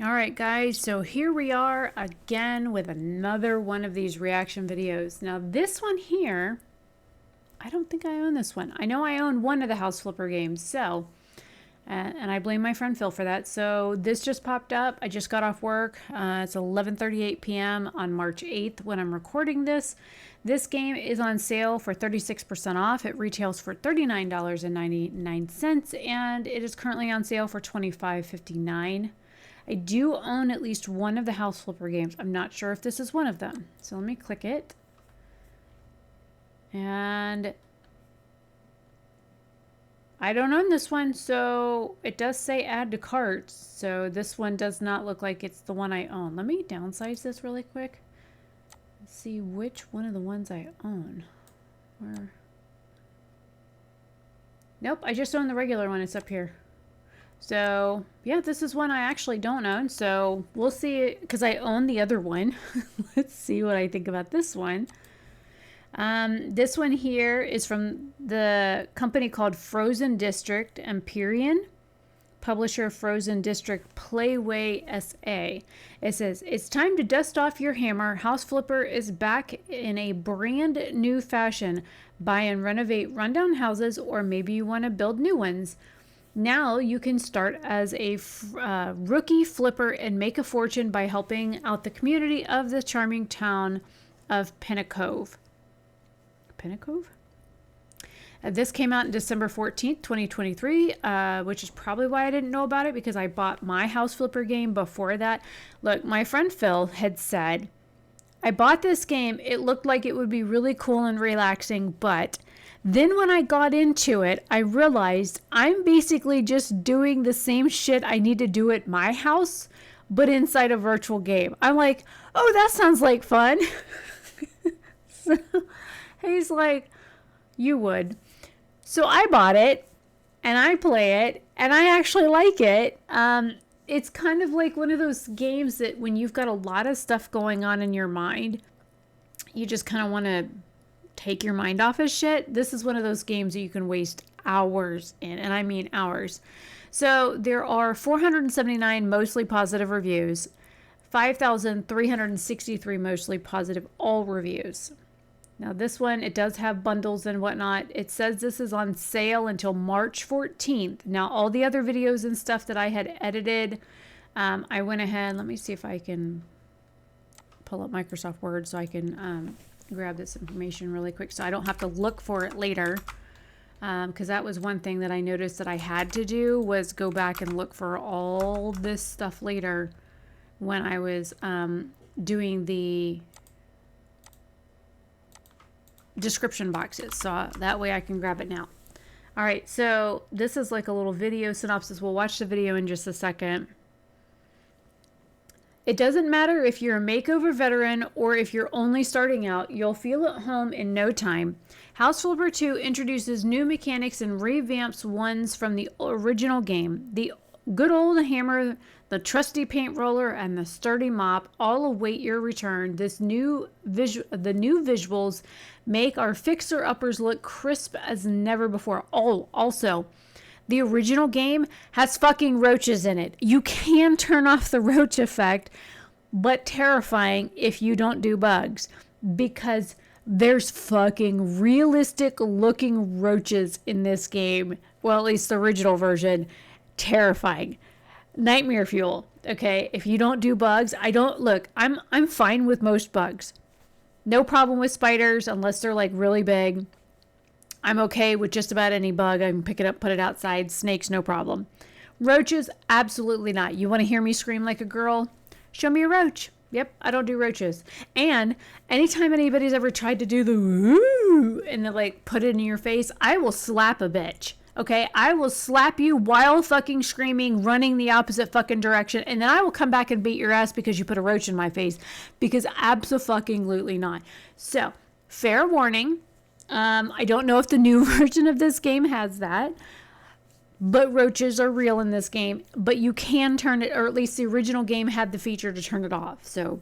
All right, guys, so here we are again with another one of these reaction videos. Now, this one here, I don't think I own this one. I know I own one of the House Flipper games, so, and I blame my friend Phil for that. So this just popped up. I just got off work. It's 11:38 p.m. on March 8th when I'm recording this. This game is on sale for 36% off. It retails for $39.99, and it is currently on sale for $25.59. I do own at least one of the House Flipper games. I'm not sure if this is one of them. So let me click it. And I don't own this one, so it does say add to cart. So this one does not look like it's the one I own. Let me downsize this really quick. Let's see which one of the ones I own. Where? Nope, I just own the regular one. It's up here. So, yeah, this is one I actually don't own. So, we'll see, because I own the other one. Let's see what I think about this one. This one here is from the company called Frozen District Empyrean, publisher Frozen District Playway SA. It says, it's time to dust off your hammer. House Flipper is back in a brand new fashion. Buy and renovate rundown houses, or maybe you want to build new ones. Now you can start as a rookie flipper and make a fortune by helping out the community of the charming town of Penacove. Penacove? This came out on December 14th, 2023, which is probably why I didn't know about it, because I bought my House Flipper game before that. Look, my friend Phil had said, I bought this game. It looked like it would be really cool and relaxing, but then when I got into it, I realized I'm basically just doing the same shit I need to do at my house, but inside a virtual game. I'm like, oh, that sounds like fun. So he's like, you would. So I bought it, and I play it, and I actually like it. It's kind of like one of those games that when you've got a lot of stuff going on in your mind, you just kind of want to take your mind off of shit. This is one of those games that you can waste hours in, and I mean hours. So there are 479 mostly positive reviews, 5,363 mostly positive all reviews. Now this one, it does have bundles and whatnot. It says this is on sale until March 14th. Now all the other videos and stuff that I had edited, I went ahead, let me see if I can pull up Microsoft Word so I can grab this information really quick so I don't have to look for it later, because that was one thing that I noticed that I had to do, was go back and look for all this stuff later when I was doing the description boxes, so that way I can grab it now. All right, so this is like a little video synopsis. We'll watch the video in just a second. It doesn't matter if you're a makeover veteran or if you're only starting out, you'll feel at home in no time. House Flipper 2 introduces new mechanics and revamps ones from the original game. The good old hammer, the trusty paint roller, and the sturdy mop all await your return. The new visuals make our fixer-uppers look crisp as never before. Oh, also, the original game has fucking roaches in it. You can turn off the roach effect, but terrifying if you don't do bugs, because there's fucking realistic looking roaches in this game. Well, at least the original version. Terrifying. Nightmare fuel. Okay, if you don't do bugs, I'm fine with most bugs. No problem with spiders unless they're like really big. I'm okay with just about any bug. I can pick it up, put it outside. Snakes, no problem. Roaches, absolutely not. You want to hear me scream like a girl? Show me a roach. Yep, I don't do roaches. And anytime anybody's ever tried to do the woo and then like put it in your face, I will slap a bitch. Okay, I will slap you while fucking screaming, running the opposite fucking direction, and then I will come back and beat your ass because you put a roach in my face. Because abso-fucking-lutely not. So, fair warning. I don't know if the new version of this game has that, but roaches are real in this game. But you can turn it, or at least the original game had the feature to turn it off. So,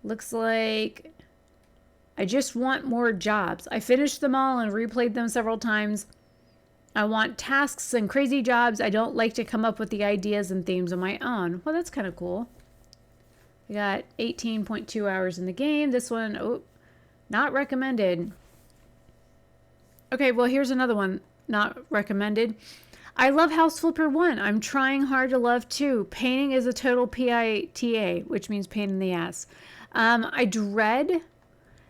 looks like I just want more jobs. I finished them all and replayed them several times. I want tasks and crazy jobs. I don't like to come up with the ideas and themes on my own. Well, that's kind of cool. I got 18.2 hours in the game. This one, oh, not recommended. Okay, well, here's another one. Not recommended. I love House Flipper 1. I'm trying hard to love 2. Painting is a total PITA, which means pain in the ass. I dread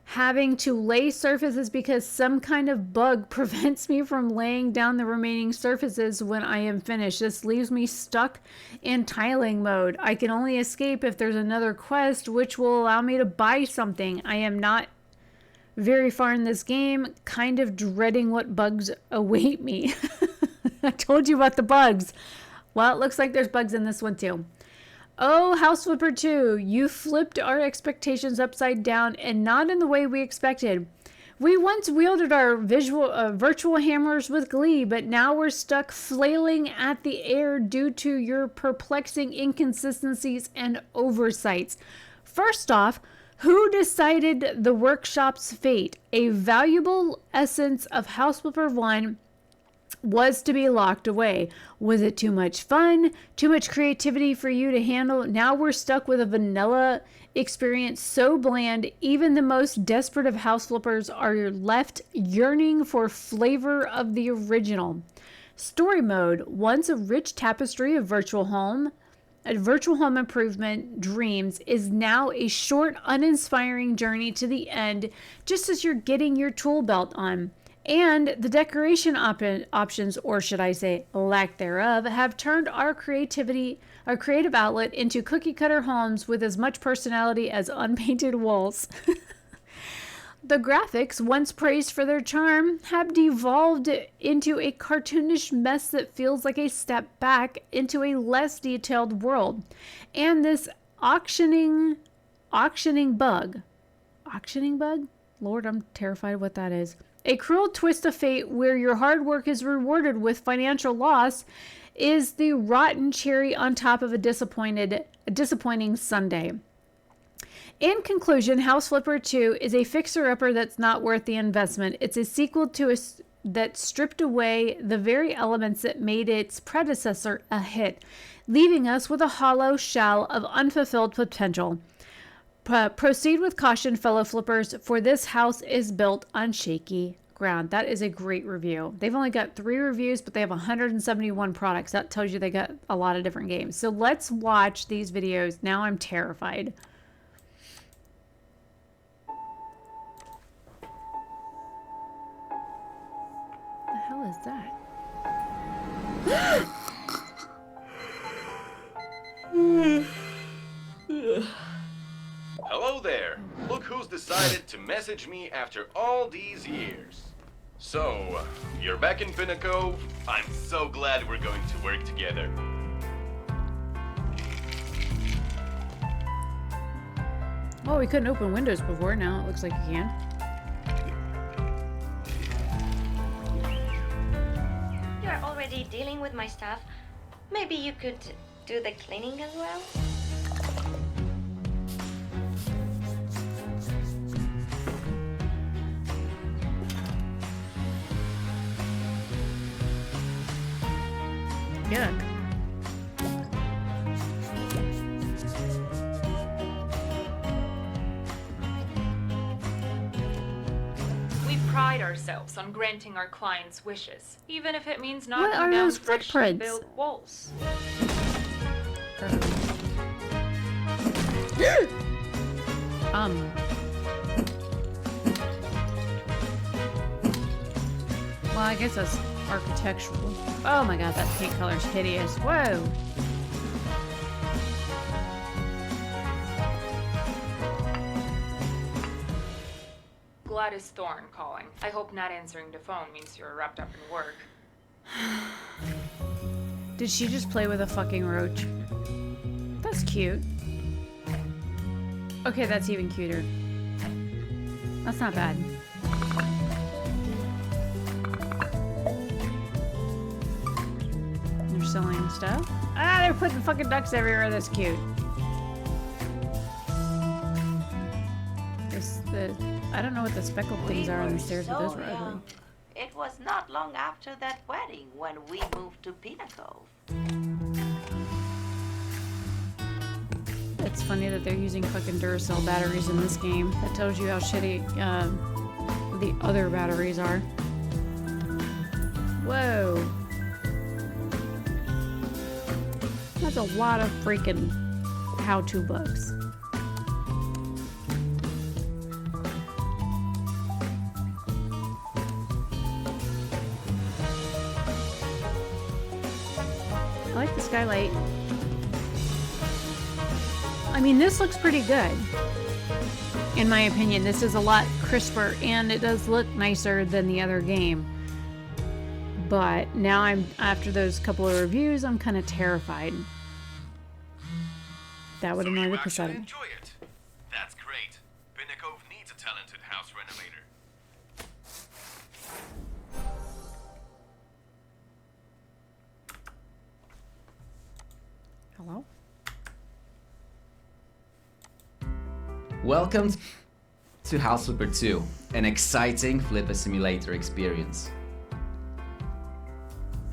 having to lay surfaces because some kind of bug prevents me from laying down the remaining surfaces when I am finished. This leaves me stuck in tiling mode. I can only escape if there's another quest which will allow me to buy something. I am not very far in this game, kind of dreading what bugs await me. I told you about the bugs. Well, it looks like there's bugs in this one too. Oh, House Flipper 2, you flipped our expectations upside down and not in the way we expected. We once wielded our virtual hammers with glee, but now we're stuck flailing at the air due to your perplexing inconsistencies and oversights. First off, who decided the workshop's fate? A valuable essence of House Flipper 1 was to be locked away. Was it too much fun? Too much creativity for you to handle? Now we're stuck with a vanilla experience so bland, even the most desperate of house flippers are left yearning for flavor of the original. Story mode. Once a rich tapestry of virtual home improvement dreams is now a short, uninspiring journey to the end, just as you're getting your tool belt on. And the decoration options, or should I say lack thereof, have turned our creative outlet into cookie cutter homes with as much personality as unpainted walls. The graphics, once praised for their charm, have devolved into a cartoonish mess that feels like a step back into a less detailed world. And this auctioning bug? Lord, I'm terrified of what that is. A cruel twist of fate where your hard work is rewarded with financial loss is the rotten cherry on top of a disappointing sundae. In conclusion, House Flipper 2 is a fixer-upper that's not worth the investment. It's a sequel that stripped away the very elements that made its predecessor a hit, leaving us with a hollow shell of unfulfilled potential. Proceed with caution, fellow flippers, for this house is built on shaky ground. That is a great review. They've only got 3 reviews, but they have 171 products. That tells you they got a lot of different games. So let's watch these videos. Now I'm terrified. The hell is that? Hello there. Look who's decided to message me after all these years. So, you're back in Pinnacle. I'm so glad we're going to work together. Oh, we couldn't open windows before. Now it looks like you can. You're already dealing with my stuff. Maybe you could do the cleaning as well? Yuck. We pride ourselves on granting our clients' wishes, even if it means What knocking are down those freshly footprints? built walls. Well, I guess that's architectural. Oh my god, that paint color's hideous. Whoa. Gladys Thorne calling. I hope not answering the phone means you're wrapped up in work. Did she just play with a fucking roach? That's cute. Okay, that's even cuter. That's not bad. They're selling stuff? Ah, they're putting fucking ducks everywhere. That's cute. I don't know what the speckled things are on the stairs, but those were ugly. It was not long after that wedding when we moved to Pinnacle. It's funny that they're using fucking Duracell batteries in this game. That tells you how shitty the other batteries are. Whoa. That's a lot of freaking how-to books. I like the skylight. I mean, this looks pretty good. In my opinion, this is a lot crisper and it does look nicer than the other game. But now after those couple of reviews, I'm kind of terrified. That would annoy the piss out of me. Enjoy it. That's great. Pinnacle needs a talented house renovator. Hello? Welcome to House Flipper 2, an exciting flipper simulator experience.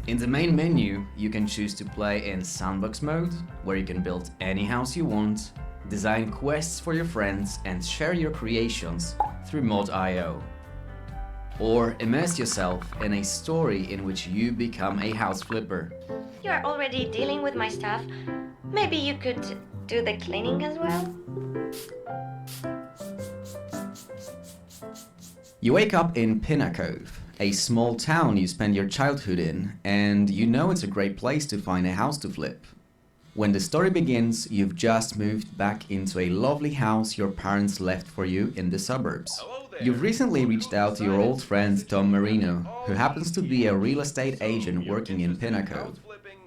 In the main menu, you can choose to play in sandbox mode, where you can build any house you want, design quests for your friends, and share your creations through Mod.io. Or immerse yourself in a story in which you become a house flipper. You are already dealing with my stuff. Maybe you could do the cleaning as well? You wake up in Pinnacle, a small town you spend your childhood in, and you know it's a great place to find a house to flip. When the story begins, you've just moved back into a lovely house your parents left for you in the suburbs. Hello there. You've recently reached out to your old friend Tom Marino, who happens to be a real estate agent working in Pinnacle.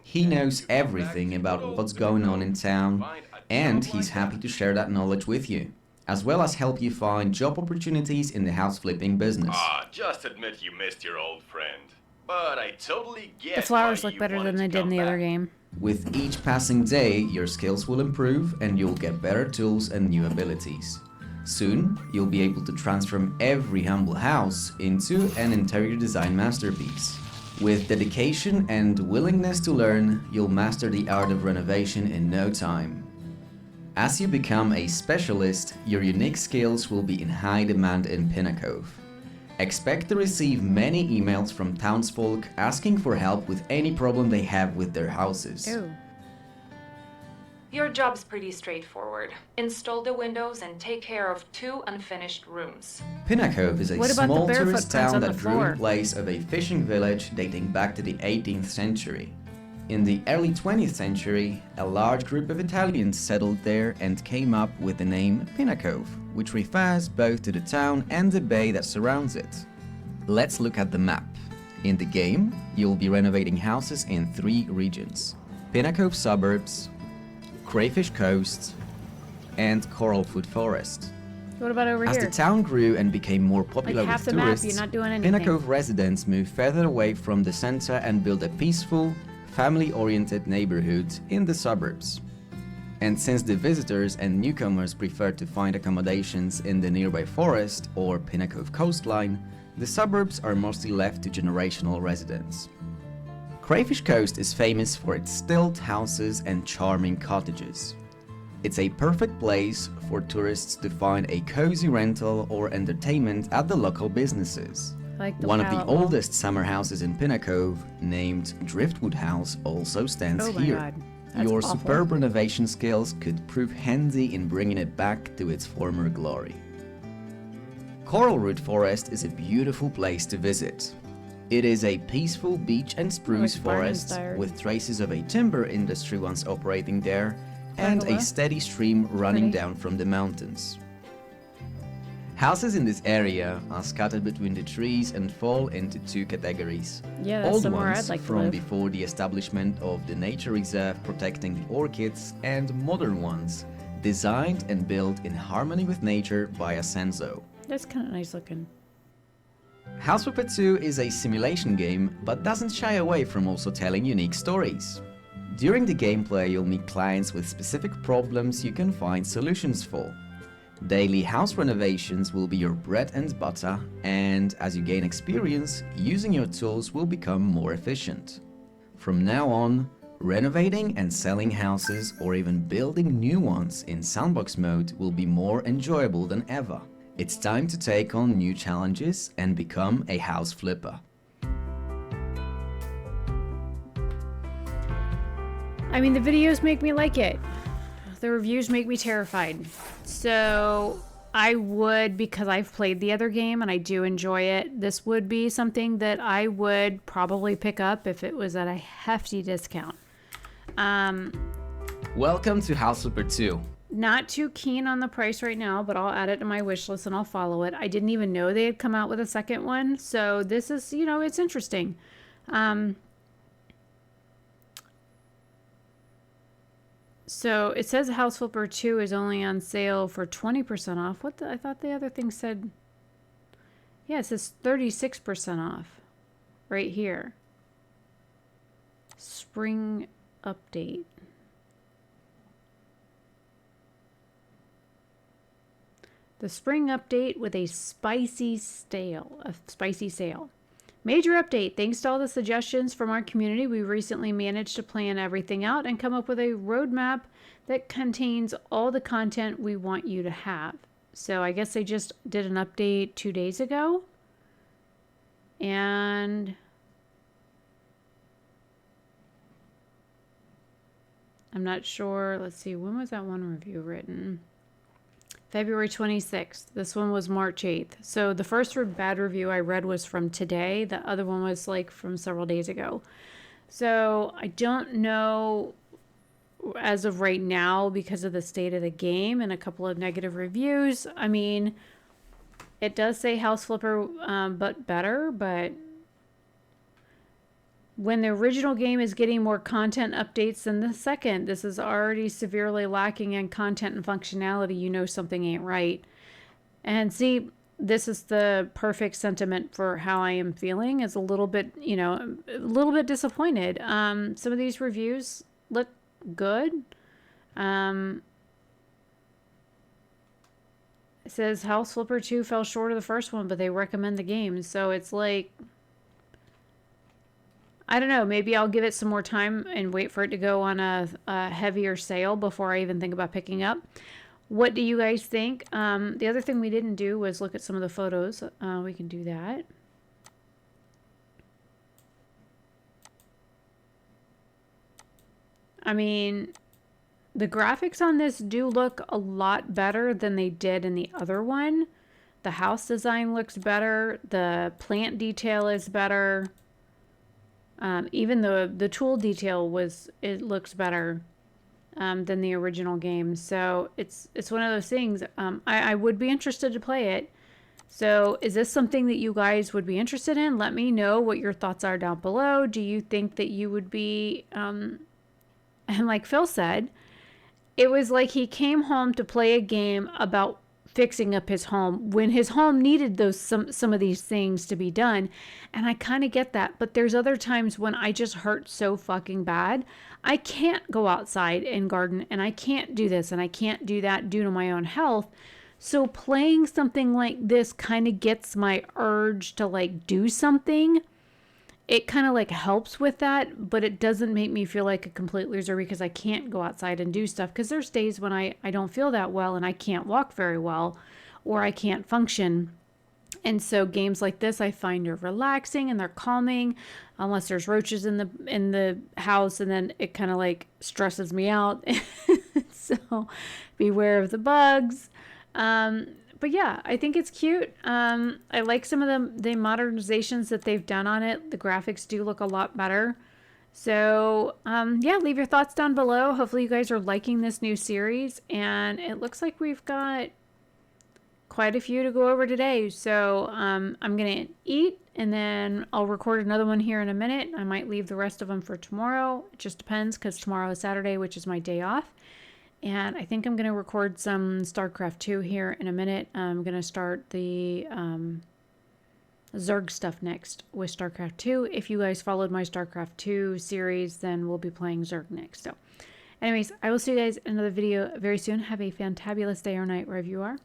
He knows everything about what's going on in town, and he's happy to share that knowledge with you, as well as help you find job opportunities in the house flipping business. Just admit you missed your old friend. But I totally get The flowers why look you better wanted than they to did in come the other back. game. With each passing day, your skills will improve and you'll get better tools and new abilities. Soon, you'll be able to transform every humble house into an interior design masterpiece. With dedication and willingness to learn, you'll master the art of renovation in no time. As you become a specialist, your unique skills will be in high demand in Pinnacle. Expect to receive many emails from townsfolk asking for help with any problem they have with their houses. Ew. Your job's pretty straightforward. Install the windows and take care of 2 unfinished rooms. Pinnacle is a What about the small bare tourist footprints town on the that grew floor? in place of a fishing village dating back to the 18th century. In the early 20th century, a large group of Italians settled there and came up with the name Pinnacle, which refers both to the town and the bay that surrounds it. Let's look at the map. In the game, you'll be renovating houses in 3 regions: Pinnacle Suburbs, Crayfish Coast, and Coralfoot Forest. What about over As here? the town grew and became more popular Like half with the map, tourists, you're not doing anything. Pinnacle residents moved further away from the center and built a peaceful, family-oriented neighborhood in the suburbs. And since the visitors and newcomers preferred to find accommodations in the nearby forest or Pinnacle coastline, the suburbs are mostly left to generational residents. Crayfish Coast is famous for its stilt houses and charming cottages. It's a perfect place for tourists to find a cozy rental or entertainment at the local businesses. I like the One of the palette wall. oldest summer houses in Pinnacle, named Driftwood House, also stands Oh my here. God. That's Your awful. superb renovation skills could prove handy in bringing it back to its former glory. Coralroot Forest is a beautiful place to visit. It is a peaceful beech and spruce like forest barn-inspired. with traces of a timber industry once operating there and Pergola. a steady stream running Pretty. down from the mountains. Houses in this area are scattered between the trees and fall into 2 categories. Yeah, that's Old somewhere ones I'd like to from live. before the establishment of the nature reserve protecting the orchids, and modern ones designed and built in harmony with nature by Asenso. That's kind of nice looking. House Flipper 2 is a simulation game, but doesn't shy away from also telling unique stories. During the gameplay, you'll meet clients with specific problems you can find solutions for. Daily house renovations will be your bread and butter, and as you gain experience, using your tools will become more efficient. From now on, renovating and selling houses or even building new ones in sandbox mode will be more enjoyable than ever. It's time to take on new challenges and become a house flipper. I mean, the videos make me like it. The reviews make me terrified. So I would, because I've played the other game and I do enjoy it, this would be something that I would probably pick up if it was at a hefty discount. Welcome to House Flipper 2. Not too keen on the price right now, but I'll add it to my wish list and I'll follow it. I didn't even know they had come out with a second one. So this is, you know, it's interesting. So it says House Flipper 2 is only on sale for 20% off. I thought the other thing said, yeah, it says 36% off right here. Spring update. The spring update with a spicy sale. Major update. Thanks to all the suggestions from our community, we recently managed to plan everything out and come up with a roadmap that contains all the content we want you to have. So I guess they just did an update 2 days ago. And I'm not sure. Let's see. When was that one review written? February 26th. This one was March 8th. So the first bad review I read was from today. The other one was like from several days ago. So I don't know as of right now because of the state of the game and a couple of negative reviews. I mean, it does say House Flipper, but better. But when the original game is getting more content updates than the second, this is already severely lacking in content and functionality. You know something ain't right. And see, this is the perfect sentiment for how I am feeling. Is a little bit, you know, a little bit disappointed. Some of these reviews look good. It says House Flipper 2 fell short of the first one, but they recommend the game. So it's like, I don't know, maybe I'll give it some more time and wait for it to go on a heavier sale before I even think about picking up. What do you guys think? The other thing we didn't do was look at some of the photos. We can do that. I mean, the graphics on this do look a lot better than they did in the other one. The house design looks better. The plant detail is better. Even the tool detail it looks better than the original game. So it's one of those things. I would be interested to play it. So is this something that you guys would be interested in? Let me know what your thoughts are down below. Do you think that you would be, and like Phil said, it was like he came home to play a game about fixing up his home when his home needed some of these things to be done. And I kind of get that, but there's other times when I just hurt so fucking bad. I can't go outside and garden, and I can't do this and I can't do that due to my own health. So playing something like this kind of gets my urge to like do something. It kind of like helps with that, but it doesn't make me feel like a complete loser because I can't go outside and do stuff. Because there's days when I don't feel that well and I can't walk very well or I can't function. And so games like this I find are relaxing and they're calming, unless there's roaches in the house, and then it kind of like stresses me out. So beware of the bugs. But yeah, I think it's cute. I like some of the modernizations that they've done on it. The graphics do look a lot better. So yeah, leave your thoughts down below. Hopefully you guys are liking this new series. And it looks like we've got quite a few to go over today. So I'm going to eat and then I'll record another one here in a minute. I might leave the rest of them for tomorrow. It just depends because tomorrow is Saturday, which is my day off. And I think I'm going to record some StarCraft 2 here in a minute. I'm going to start the Zerg stuff next with StarCraft 2. If you guys followed my StarCraft 2 series, then we'll be playing Zerg next. So anyways, I will see you guys in another video very soon. Have a fantabulous day or night wherever you are.